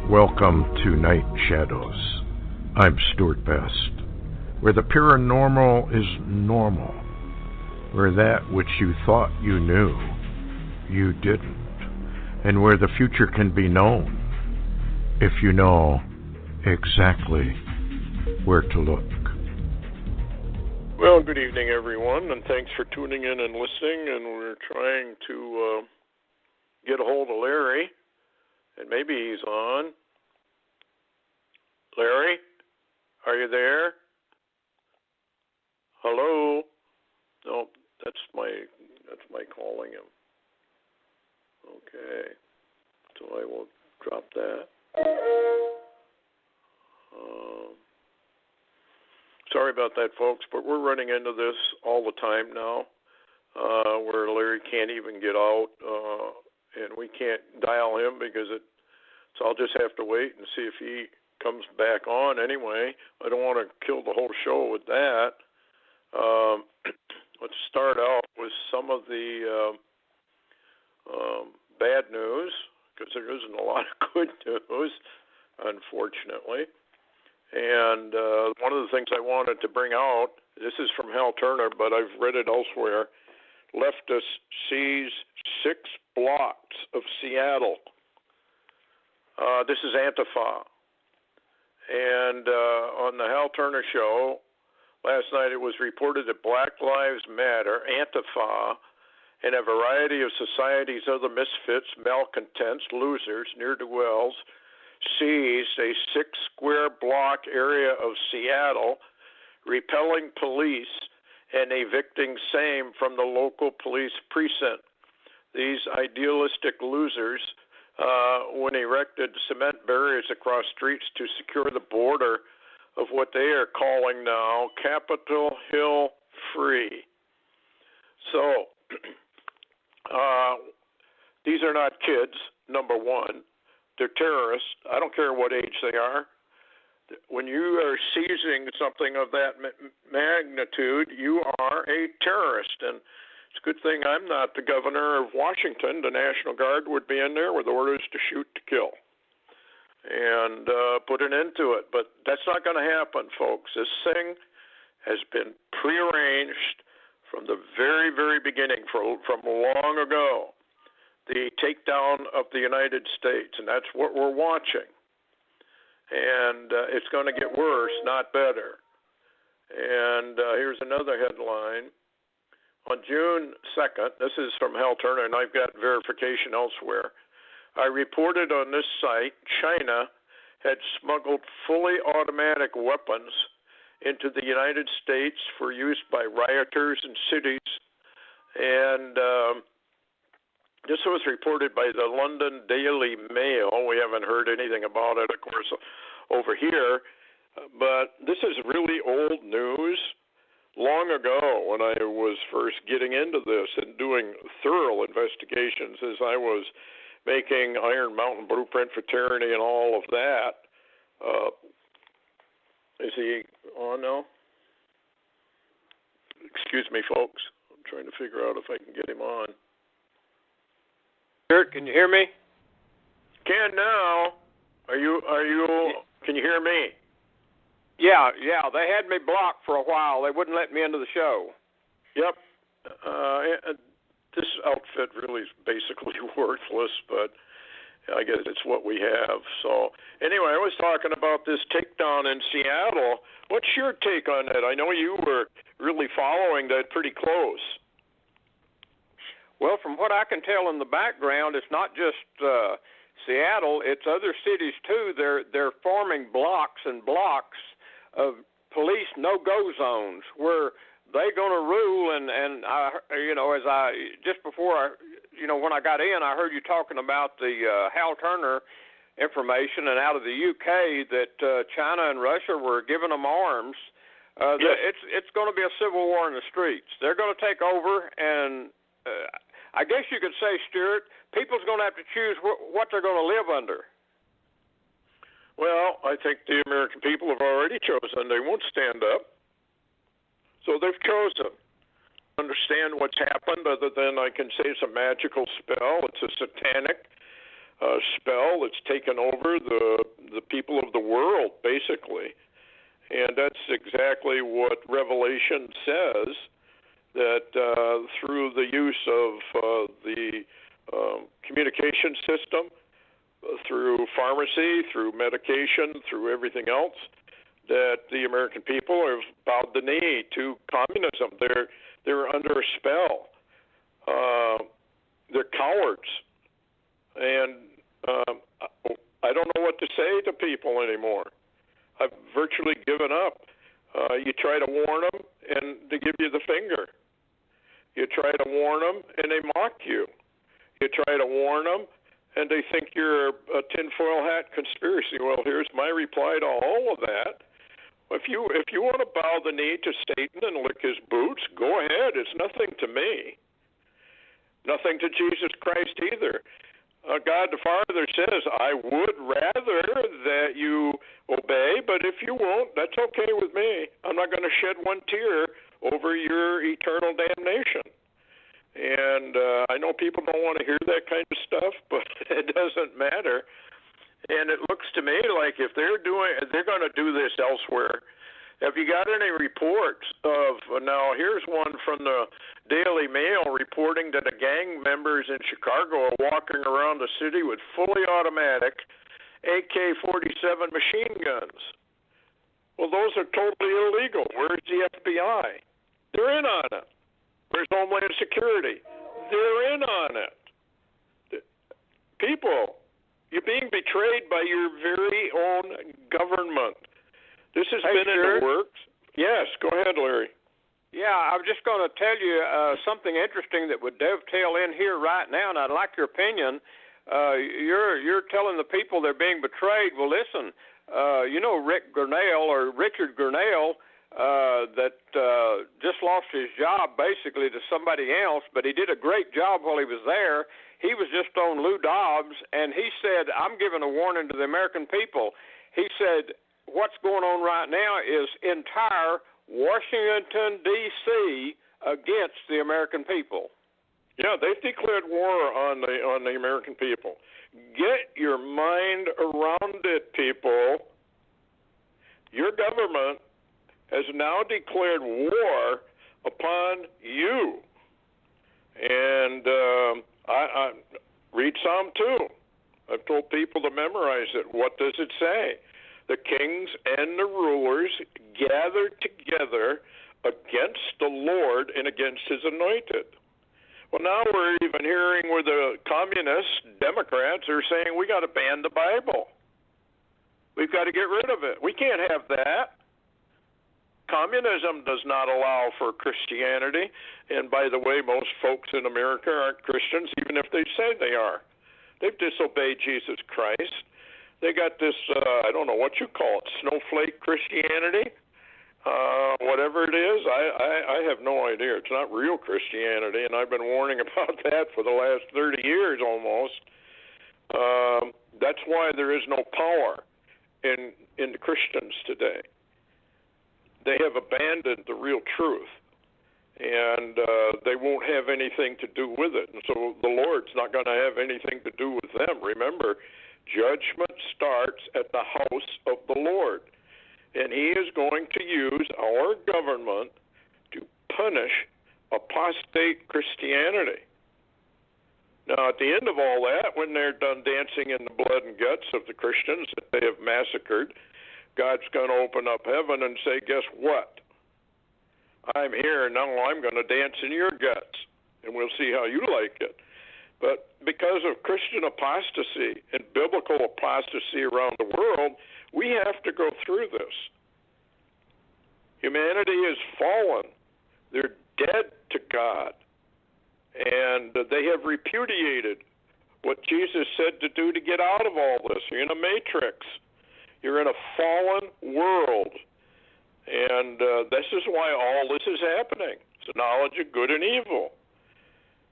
Welcome to Night Shadows. I'm Stewart Best, where the paranormal is normal, where that which you thought you knew, you didn't, and where the future can be known if you know exactly where to look. Well, good evening, everyone, and thanks for tuning in and listening. And we're trying to get a hold of Larry, and maybe he's on. Larry, are you there? Hello? No, that's my calling him. Okay, so I will drop that. Sorry about that, folks, but we're running into this all the time now, where Larry can't even get out, and we can't dial him because so I'll just have to wait and see if he comes back on anyway. I don't want to kill the whole show with that. Let's start out with some of the bad news, because there isn't a lot of good news, unfortunately. And one of the things I wanted to bring out, this is from Hal Turner, but I've read it elsewhere. Leftist seize 6 blocks of Seattle. This is Antifa. And on the Hal Turner show last night, it was reported that Black Lives Matter, Antifa, and a variety of society's other misfits, malcontents, losers, ne'er-do-wells, seized a 6-square-block area of Seattle, repelling police and evicting same from the local police precinct. These idealistic losers, when erected cement barriers across streets to secure the border of what they are calling now Capitol Hill free. So, these are not kids, number one. They're terrorists. I don't care what age they are. When you are seizing something of that magnitude, you are a terrorist. And it's a good thing I'm not the governor of Washington. The National Guard would be in there with orders to shoot to kill and put an end to it. But that's not going to happen, folks. This thing has been prearranged from the very, very beginning, from long ago. The takedown of the United States, and that's what we're watching. And it's going to get worse, not better. And here's another headline. On June 2nd, this is from Hal Turner, and I've got verification elsewhere. I reported on this site China had smuggled fully automatic weapons into the United States for use by rioters in cities. And this was reported by the London Daily Mail. We haven't heard anything about it, of course, over here. But this is really old news. Long ago, when I was first getting into this and doing thorough investigations as I was making Iron Mountain Blueprint for Tyranny and all of that. Is he on now? Excuse me, folks. I'm trying to figure out if I can get him on. Stewart, can you hear me? Can now. Can you hear me? Yeah. They had me blocked for a while. They wouldn't let me into the show. Yep. This outfit really is basically worthless, but I guess it's what we have. So anyway, I was talking about this takedown in Seattle. What's your take on that? I know you were really following that pretty close. Well, from what I can tell in the background, it's not just Seattle; it's other cities too. They're forming blocks and blocks of police no-go zones where they're going to rule. And I, when I got in, I heard you talking about the Hal Turner information, and out of the UK that China and Russia were giving them arms. Yes. It's going to be a civil war in the streets. They're going to take over, and I guess you could say, Stewart, people's going to have to choose what they're going to live under. Well, I think the American people have already chosen. They won't stand up. So they've chosen. Understand what's happened other than I can say it's a magical spell. It's a satanic spell that's taken over the people of the world, basically. And that's exactly what Revelation says, that through the use of the communication system, through pharmacy, through medication, through everything else, that the American people have bowed the knee to communism. They're under a spell. They're cowards. And I don't know what to say to people anymore. I've virtually given up. You try to warn them, and they give you the finger. You try to warn them, and they mock you. You try to warn them, and they think you're a tinfoil hat conspiracy. Well, here's my reply to all of that. If you want to bow the knee to Satan and lick his boots, go ahead. It's nothing to me. Nothing to Jesus Christ either. God the Father says, I would rather that you obey, but if you won't, that's okay with me. I'm not going to shed one tear over your eternal damnation. And I know people don't want to hear that kind of stuff, but it doesn't matter. And it looks to me like if they're going to do this elsewhere. Have you got any reports of, now here's one from the Daily Mail reporting that gang members in Chicago are walking around the city with fully automatic AK-47 machine guns. Well, those are totally illegal. Where's the FBI? They're in on it. Where's Homeland Security? They're in on it. People, you're being betrayed by your very own government. This has been in the works. Yes, go ahead, Larry. Yeah, I was just going to tell you something interesting that would dovetail in here right now, and I'd like your opinion. You're telling the people they're being betrayed. Well, listen, Richard Gurnale, that just lost his job basically to somebody else, but he did a great job while he was there. He was just on Lou Dobbs, and he said, I'm giving a warning to the American people. He said, what's going on right now is entire Washington, D.C. against the American people. Yeah, they've declared war on the American people. Get your mind around it, people. Your government has now declared war upon you. And I read Psalm 2. I've told people to memorize it. What does it say? The kings and the rulers gathered together against the Lord and against his anointed. Well, now we're even hearing where the communists, Democrats, are saying we got to ban the Bible. We've got to get rid of it. We can't have that. Communism does not allow for Christianity. And by the way, most folks in America aren't Christians, even if they say they are. They've disobeyed Jesus Christ. They got this, I don't know what you call it, snowflake Christianity, whatever it is. I have no idea. It's not real Christianity, and I've been warning about that for the last 30 years almost. That's why there is no power in the Christians today. They have abandoned the real truth, and they won't have anything to do with it. And so the Lord's not going to have anything to do with them. Remember, judgment starts at the house of the Lord, and he is going to use our government to punish apostate Christianity. Now, at the end of all that, when they're done dancing in the blood and guts of the Christians that they have massacred, God's going to open up heaven and say, guess what? I'm here, now I'm going to dance in your guts, and we'll see how you like it. But because of Christian apostasy and biblical apostasy around the world, we have to go through this. Humanity is fallen. They're dead to God. And they have repudiated what Jesus said to do to get out of all this. You're in a matrix. You're in a fallen world. And this is why all this is happening. It's the knowledge of good and evil.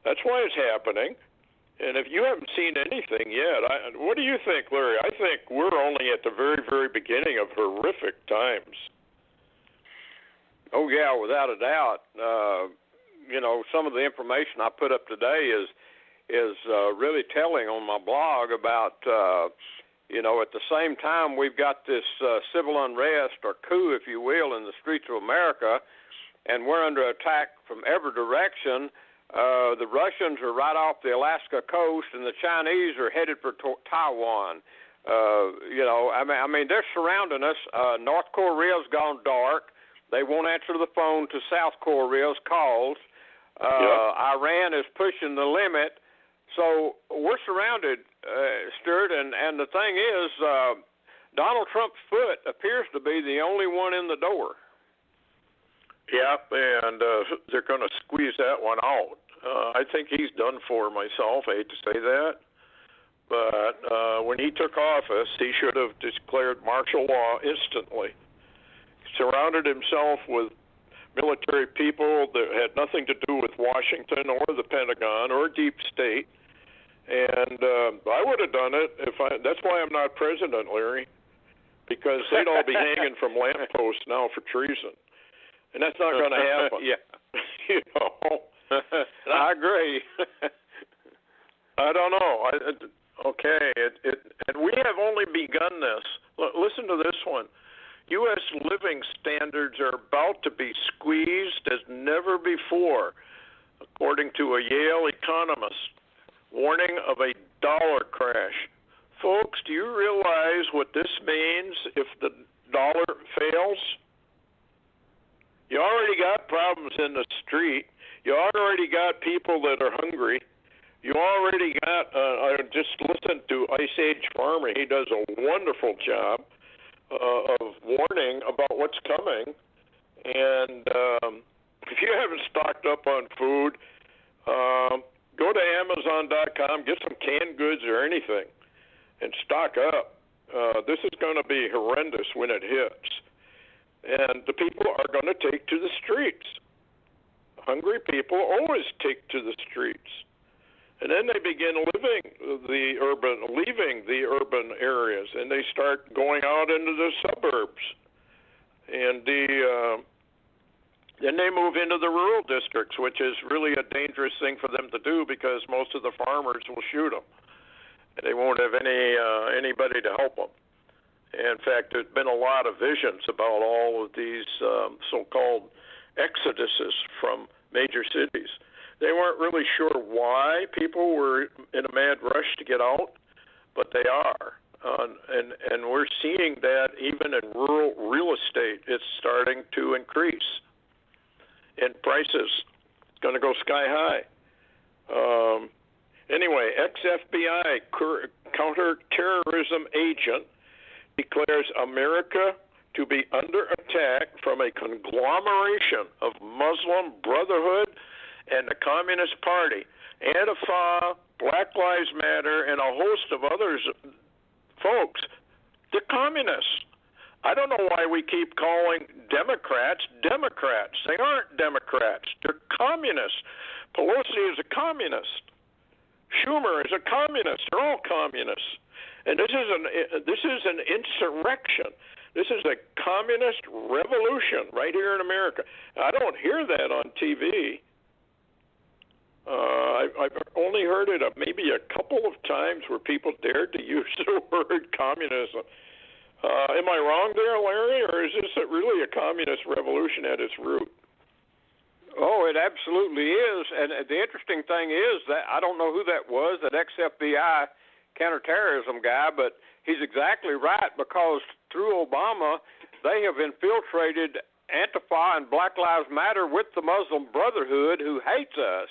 That's why it's happening. And if you haven't seen anything yet, what do you think, Larry? I think we're only at the very, very beginning of horrific times. Oh, yeah, without a doubt. Some of the information I put up today is is really telling on my blog about, at the same time we've got this civil unrest or coup, if you will, in the streets of America, and we're under attack from every direction. The Russians are right off the Alaska coast, and the Chinese are headed for Taiwan. I mean, they're surrounding us. North Korea's gone dark. They won't answer the phone to South Korea's calls. Iran is pushing the limit. So we're surrounded, Stewart, and the thing is, Donald Trump's foot appears to be the only one in the door. Yep, and they're going to squeeze that one out. I think he's done for myself. I hate to say that. But when he took office, he should have declared martial law instantly. He surrounded himself with military people that had nothing to do with Washington or the Pentagon or deep state. And I would have done it that's why I'm not president, Larry, because they'd all be hanging from lampposts now for treason. And that's not going to happen. I agree. I don't know. Okay, and we have only begun this. Listen to this one. U.S. living standards are about to be squeezed as never before, according to a Yale economist, warning of a dollar crash. Folks, do you realize what this means if the dollar fails? You already got problems in the street. You already got people that are hungry. You already got, I just listened to Ice Age Farmer. He does a wonderful job of warning about what's coming. And if you haven't stocked up on food, go to Amazon.com, get some canned goods or anything, and stock up. This is going to be horrendous when it hits. And the people are going to take to the streets. Hungry people always take to the streets. And then they begin leaving the urban areas, and they start going out into the suburbs. And then they move into the rural districts, which is really a dangerous thing for them to do because most of the farmers will shoot them. And they won't have anybody to help them. In fact, there's been a lot of visions about all of these so-called exoduses from major cities. They weren't really sure why people were in a mad rush to get out, but they are. And we're seeing that even in rural real estate, it's starting to increase. And prices, it's going to go sky high. Anyway, ex-FBI counterterrorism agent declares America to be under attack from a conglomeration of Muslim Brotherhood and the Communist Party, Antifa, Black Lives Matter, and a host of others. Folks, the communists. I don't know why we keep calling Democrats Democrats. They aren't Democrats. They're communists. Pelosi is a communist. Schumer is a communist. They're all communists. And this is an insurrection. This is a communist revolution right here in America. I don't hear that on TV. I've only heard it maybe a couple of times where people dared to use the word communism. Am I wrong there, Larry, or is this really a communist revolution at its root? Oh, it absolutely is. And the interesting thing is that I don't know who that was, that ex-FBI counterterrorism guy, but he's exactly right, because through Obama, they have infiltrated Antifa and Black Lives Matter with the Muslim Brotherhood, who hates us.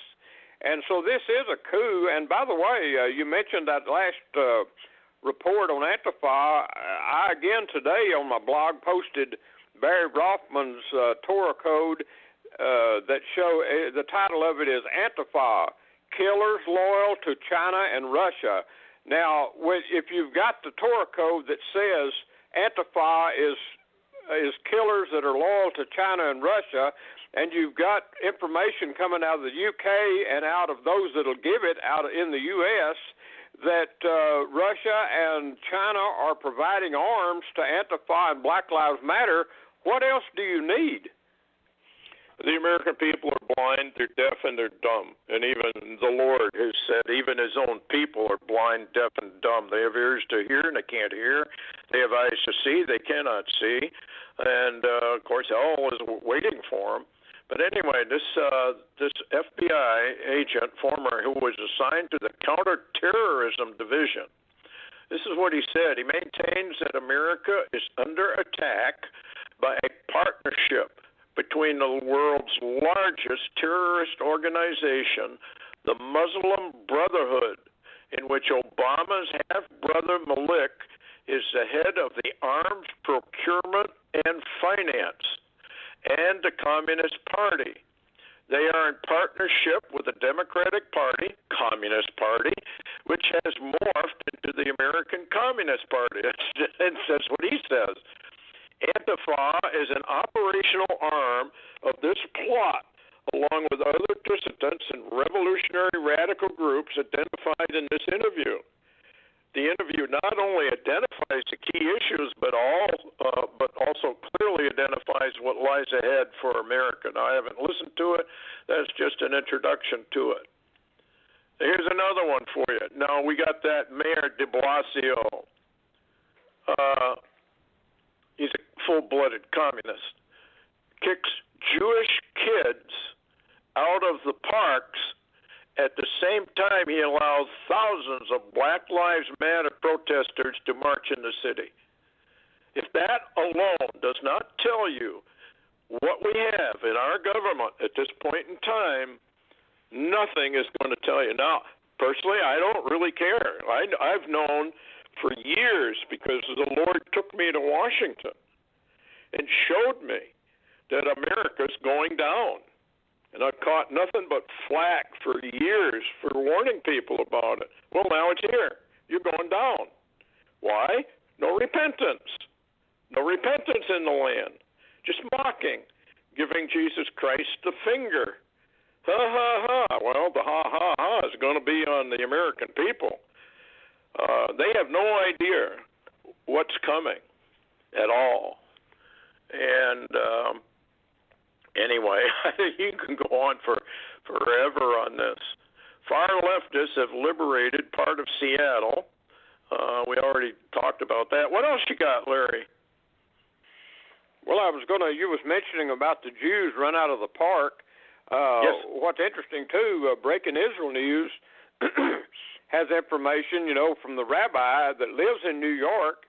And so this is a coup. And by the way, you mentioned that last report on Antifa. I, again, today on my blog posted Barry Rothman's Torah code that show the title of it is Antifa, Killers Loyal to China and Russia. Now, if you've got the Torah code that says Antifa is killers that are loyal to China and Russia, and you've got information coming out of the UK and out of those that'll give it out in the U.S., that Russia and China are providing arms to Antifa and Black Lives Matter, what else do you need? The American people are blind, they're deaf, and they're dumb. And even the Lord has said even his own people are blind, deaf, and dumb. They have ears to hear, and they can't hear. They have eyes to see, they cannot see. And, of course, hell is waiting for them. But anyway, this FBI agent, former, who was assigned to the Counterterrorism Division, this is what he said. He maintains that America is under attack by a partnership between the world's largest terrorist organization, the Muslim Brotherhood, in which Obama's half-brother Malik is the head of the arms procurement and finance, and the Communist Party. They are in partnership with the Democratic Party, Communist Party, which has morphed into the American Communist Party. That's what he says. Antifa is an operational arm of this plot, along with other dissidents and revolutionary radical groups identified in this interview. The interview not only identifies the key issues, but also clearly identifies what lies ahead for America. Now, I haven't listened to it. That's just an introduction to it. Here's another one for you. Now, we got that Mayor de Blasio. He's a full-blooded communist. Kicks Jewish kids out of the parks. At the same time, he allows thousands of Black Lives Matter protesters to march in the city. If that alone does not tell you what we have in our government at this point in time, nothing is going to tell you. Now, personally, I don't really care. I've known for years, because the Lord took me to Washington and showed me that America's going down. And I've caught nothing but flack for years for warning people about it. Well, now it's here. You're going down. Why? No repentance. No repentance in the land. Just mocking. Giving Jesus Christ the finger. Ha, ha, ha. Well, the ha, ha, ha is going to be on the American people. They have no idea what's coming at all. And anyway, you can go on forever on this. Far leftists have liberated part of Seattle. We already talked about that. What else you got, Larry? Well, you was mentioning about the Jews run out of the park. Yes. What's interesting, too, Breaking Israel News has information, from the rabbi that lives in New York,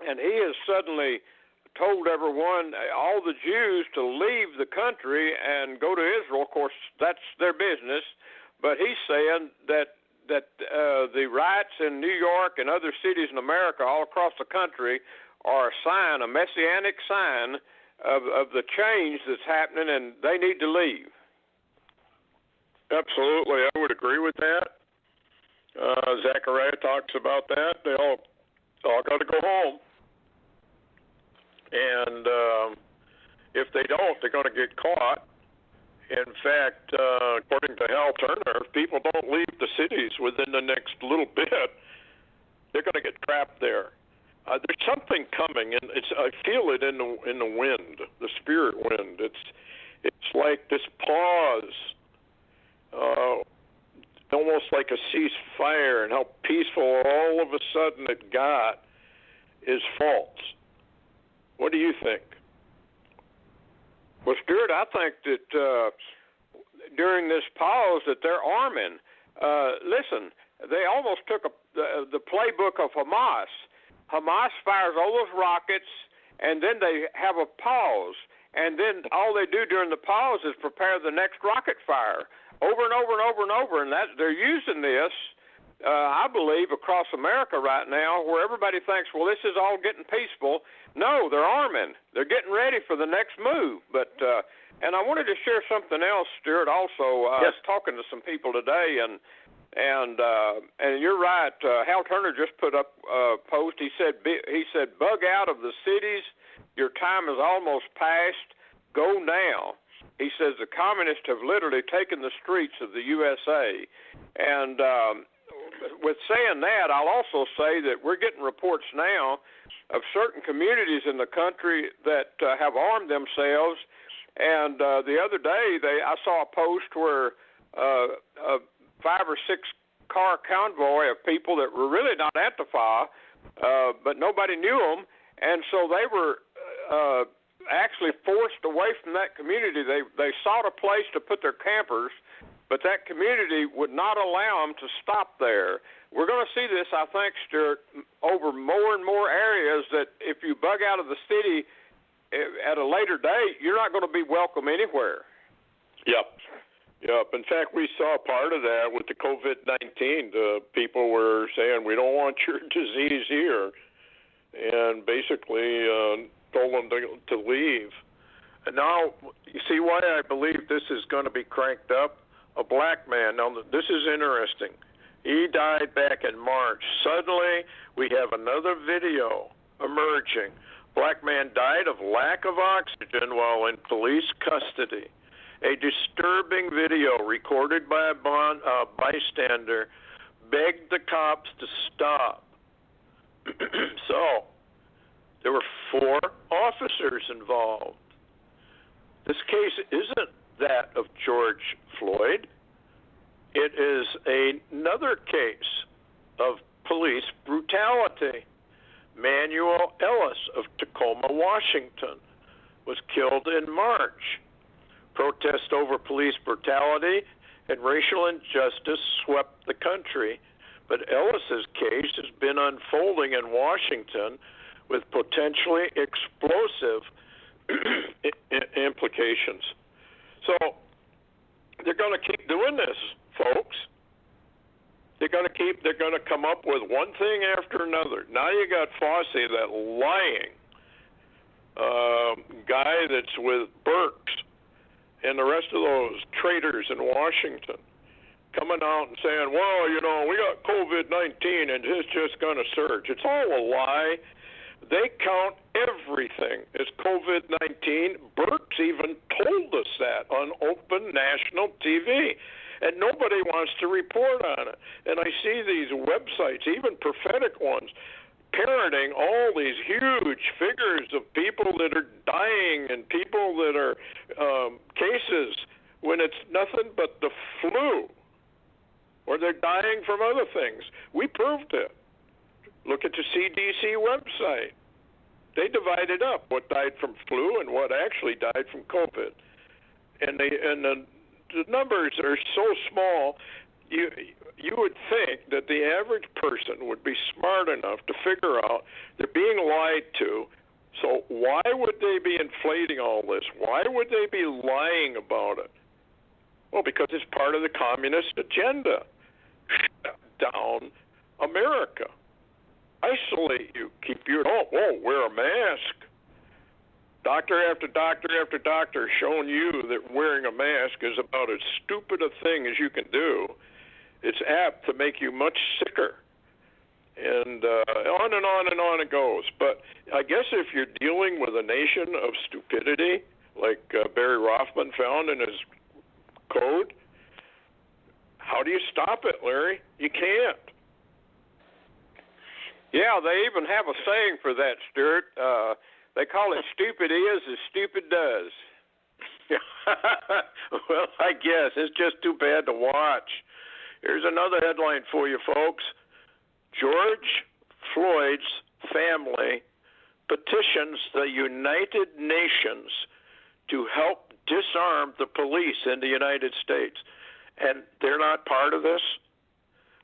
and he has suddenly told everyone, all the Jews, to leave the country and go to Israel. Of course, that's their business. But he's saying that the riots in New York and other cities in America all across the country are a messianic sign of the change that's happening, and they need to leave. Absolutely. I would agree with that. Zechariah talks about that. They all got to go home. And if they don't, they're going to get caught. In fact, according to Hal Turner, if people don't leave the cities within the next little bit, they're going to get trapped there. There's something coming, and I feel it in the wind, the spirit wind. It's like this pause, almost like a ceasefire, and how peaceful all of a sudden it got is false. What do you think? Well, Stewart, I think that during this pause that they're arming. Listen, they almost took the playbook of Hamas. Hamas fires all those rockets, and then they have a pause. And then all they do during the pause is prepare the next rocket fire over and over and over and over. And they're using this, I believe, across America right now, where everybody thinks, well, this is all getting peaceful. No, they're arming. They're getting ready for the next move. But and I wanted to share something else, Stewart, also. Yes. I was talking to some people today, and you're right. Hal Turner just put up a post. He said, bug out of the cities. Your time is almost past. Go now. He says the communists have literally taken the streets of the USA. And with saying that, I'll also say that we're getting reports now of certain communities in the country that have armed themselves And the other day, I saw a post where a 5 or 6 car convoy of people that were really not Antifa, but nobody knew them, and so they were actually forced away from that community. They sought a place to put their campers, but that community would not allow them to stop there. We're going to see this, I think, Stewart, over more and more areas, that if you bug out of the city at a later date, you're not going to be welcome anywhere. Yep. In fact, we saw part of that with the COVID-19. The people were saying, we don't want your disease here, and basically told them to leave. And now, you see why I believe this is going to be cranked up? A black man. Now, this is interesting. He died back in March. Suddenly, we have another video emerging. Black man died of lack of oxygen while in police custody. A disturbing video recorded by a bystander begged the cops to stop. So, there were 4 officers involved. This case isn't that of George Floyd. It is another case of police brutality. Manuel Ellis of Tacoma, Washington, was killed in March. Protest over police brutality and racial injustice swept the country, but Ellis's case has been unfolding in Washington with potentially explosive implications. So they're going to keep doing this, folks. They're going to come up with one thing after another. Now you got Fossey, that lying guy that's with Burks, and the rest of those traitors in Washington coming out and saying, well, we got COVID-19 and it's just going to surge. It's all a lie. They count everything as COVID-19. Burks even told us that on open national TV, and nobody wants to report on it. And I see these websites, even prophetic ones, parroting all these huge figures of people that are dying and people that are cases when it's nothing but the flu, or they're dying from other things. We proved it. Look at the CDC website. They divided up what died from flu and what actually died from COVID. And the numbers are so small, you would think that the average person would be smart enough to figure out they're being lied to. So why would they be inflating all this? Why would they be lying about it? Well, because it's part of the communist agenda. Shut down America. Isolate you. Keep you at home. Oh, wear a mask. Doctor after doctor after doctor showing you that wearing a mask is about as stupid a thing as you can do. It's apt to make you much sicker. And on and on and on it goes. But I guess if you're dealing with a nation of stupidity, like Barry Rothman found in his code, how do you stop it, Larry? You can't. Yeah, they even have a saying for that, Stewart. They call it stupid is as stupid does. Well, I guess. It's just too bad to watch. Here's another headline for you, folks. George Floyd's family petitions the United Nations to help disarm the police in the United States. And they're not part of this?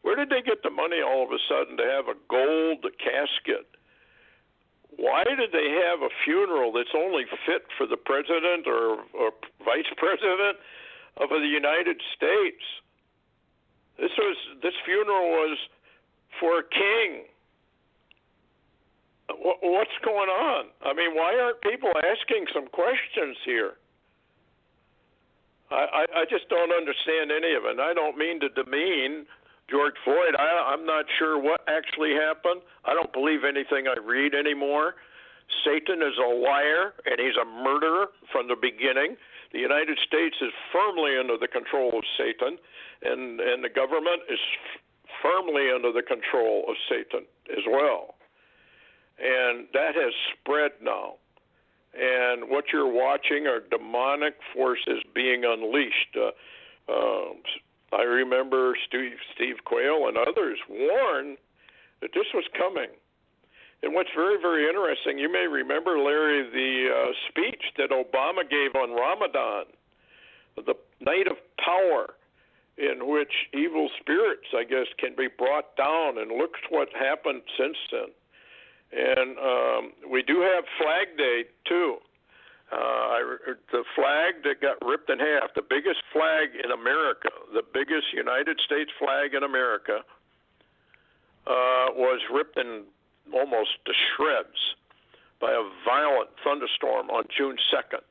Where did they get the money all of a sudden to have a gold casket? Why did they have a funeral that's only fit for the president or vice president of the United States? This funeral was for a king. What's going on? I mean, why aren't people asking some questions here? I just don't understand any of it. And I don't mean to demean George Floyd. I'm not sure what actually happened. I don't believe anything I read anymore. Satan is a liar, and he's a murderer from the beginning. The United States is firmly under the control of Satan, and the government is firmly under the control of Satan as well. And that has spread now. and what you're watching are demonic forces being unleashed. I remember Steve Quayle and others warned that this was coming. And what's very, very interesting, you may remember, Larry, the speech that Obama gave on Ramadan, the night of power, in which evil spirits, I guess, can be brought down. And look what happened since then. And we do have Flag Day, too. The flag that got ripped in half, the biggest flag in America, the biggest United States flag in America, was ripped in almost to shreds by a violent thunderstorm on June 2nd.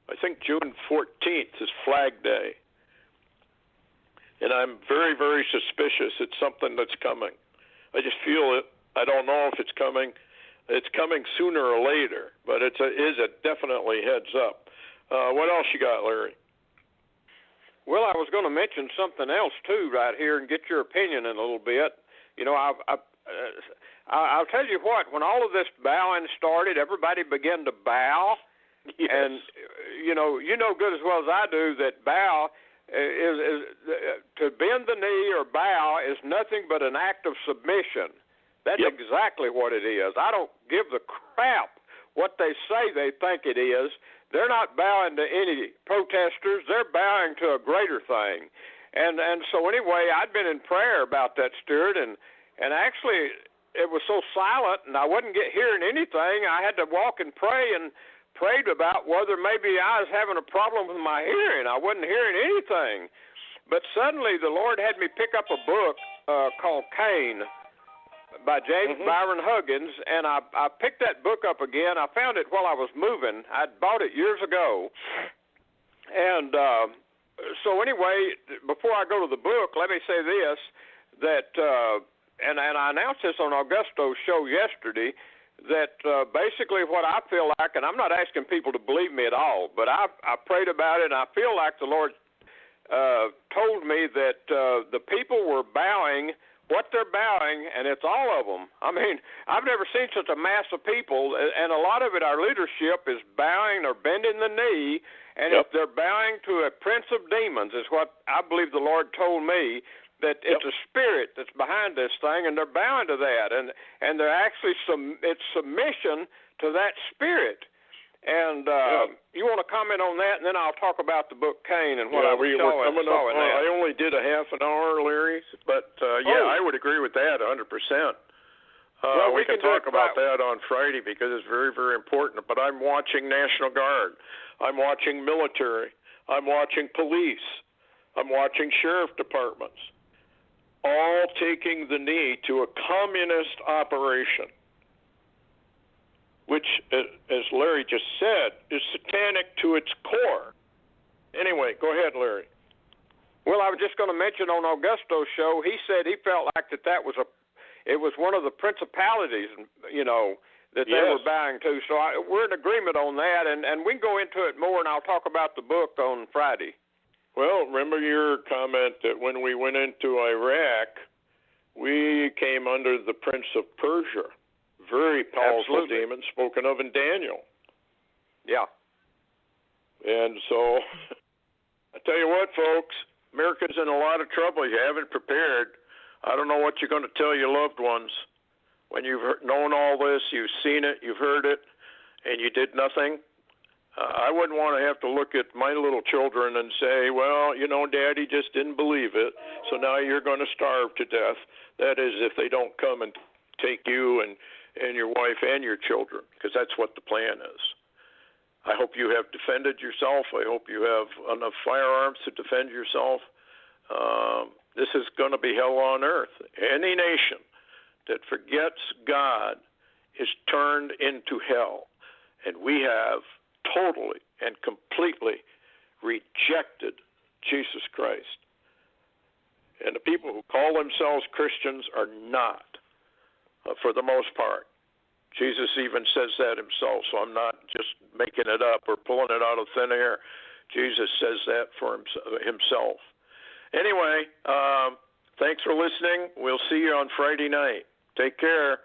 I think June 14th is Flag Day. And I'm very, very suspicious it's something that's coming. I just feel it. I don't know if it's coming. It's coming sooner or later, but it is a definitely heads up. What else you got, Larry? Well, I was going to mention something else, too, right here and get your opinion in a little bit. You know, I'll tell you what, when all of this bowing started, everybody began to bow. Yes. And, you know good as well as I do that bow is to bend the knee or bow is nothing but an act of submission. That's exactly what it is. I don't give the crap what they say they think it is. They're not bowing to any protesters. They're bowing to a greater thing. And so anyway, I'd been in prayer about that, Stewart, and actually it was so silent and I wasn't hearing anything. I had to walk and pray and prayed about whether maybe I was having a problem with my hearing. I wasn't hearing anything. But suddenly the Lord had me pick up a book called Cain by James Byron Huggins, and I picked that book up again. I found it while I was moving. I'd bought it years ago. And so anyway, before I go to the book, let me say this, that, and I announced this on Augusto's show yesterday, that basically what I feel like, and I'm not asking people to believe me at all, but I prayed about it, and I feel like the Lord told me that the people were bowing what they're bowing, and it's all of them. I mean, I've never seen such a mass of people, and a lot of it, our leadership is bowing or bending the knee, and if they're bowing to a prince of demons, is what I believe the Lord told me, that it's a spirit that's behind this thing, and they're bowing to that, and they're actually it's submission to that spirit. And you want to comment on that, and then I'll talk about the book Cain and what I saw in that. I only did a half an hour, Larry, but I would agree with that 100%. Well, we can talk about that on Friday because it's very, very important. But I'm watching National Guard. I'm watching military. I'm watching police. I'm watching sheriff departments, all taking the knee to a communist operation, which, as Larry just said, is satanic to its core. Anyway, go ahead, Larry. Well, I was just going to mention on Augusto's show, he said he felt like that was one of the principalities, that they were bowing to. So we're in agreement on that, and we can go into it more, and I'll talk about the book on Friday. Well, remember your comment that when we went into Iraq, we came under the Prince of Persia. Very powerful demon spoken of in Daniel. Yeah. And so, I tell you what, folks, America's in a lot of trouble. You haven't prepared. I don't know what you're going to tell your loved ones when you've known all this, you've seen it, you've heard it, and you did nothing. I wouldn't want to have to look at my little children and say, well, Daddy just didn't believe it, so now you're going to starve to death. That is, if they don't come and take you and your wife and your children, because that's what the plan is. I hope you have defended yourself. I hope you have enough firearms to defend yourself. This is going to be hell on earth. Any nation that forgets God is turned into hell, and we have totally and completely rejected Jesus Christ. And the people who call themselves Christians are not, for the most part. Jesus even says that himself, so I'm not just making it up or pulling it out of thin air. Jesus says that for himself. Anyway, thanks for listening. We'll see you on Friday night. Take care.